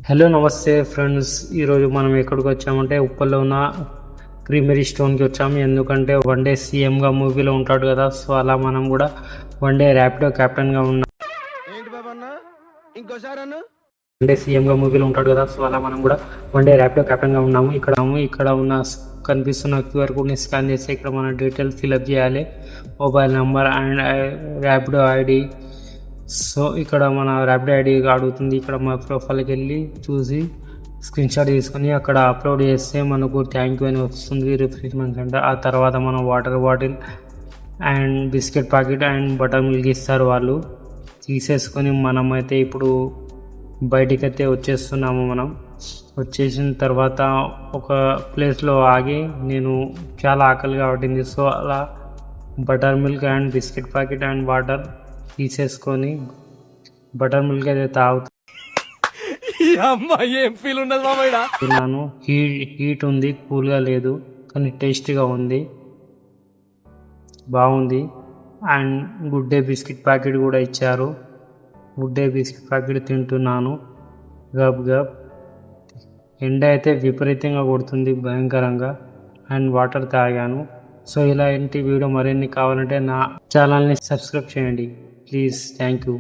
Hello నమస్తే friends, ఈరోజు మనం ఎక్కడికి వచ్చామంటే ఉప్పల్లో ఉన్న క్రీమరీ స్టోన్కి వచ్చాము. ఎందుకంటే వన్ డే సీఎంగా మూవీలో ఉంటాడు కదా, సో అలా మనం కూడా వన్ డే ర్యాపిడో క్యాప్టెన్గా ఉన్నాం. వన్ డే సీఎంగా మూవీలో ఉంటాడు కదా, సో అలా మనం కూడా వన్ డే ర్యాపిడో క్యాప్టెన్గా ఉన్నాము. ఇక్కడ ఉన్న కనిపిస్తున్న క్యూఆర్ కోడ్ని స్కాన్ చేస్తే ఇక్కడ మన డీటెయిల్స్ ఫిల్అప్ చేయాలి, mobile number and Rapido ID. So ఇక్కడ మన ర్యాపిడో ఐడి అడుగుతుంది. ఇక్కడ మన ప్రొఫైల్కి వెళ్ళి చూసి స్క్రీన్ షాట్ తీసుకొని అక్కడ అప్లోడ్ చేస్తే మనకు థ్యాంక్ యూ అని వస్తుంది, రిఫ్రెష్మెంట్ సెంటర్. ఆ తర్వాత మనం water bottle and biscuit packet and butter milk ఇస్తారు వాళ్ళు. తీసేసుకొని మనమైతే ఇప్పుడు బయటికైతే వచ్చేస్తున్నాము. మనం వచ్చేసిన తర్వాత ఒక ప్లేస్లో ఆగి నేను చాలా ఆకలిగా పట్టింది, సో అలా butter milk and biscuit packet and water తీసేసుకొని బటర్ మిల్క్ అయితే తాగుతున్నాను. హీట్ ఉంది, కూల్గా లేదు, కానీ టేస్టీగా ఉంది, బాగుంది. And good day biscuit packet కూడా ఇచ్చారు. గుడ్ డే బిస్కెట్ ప్యాకెట్ తింటున్నాను గబ్ గబ్. ఎండ అయితే విపరీతంగా కొడుతుంది, భయంకరంగా. అండ్ వాటర్ తాగాను. సో ఇలాంటి వీడియో మరిన్ని కావాలంటే నా ఛానల్ని సబ్స్క్రైబ్ చేయండి ప్లీజ్. Thank you.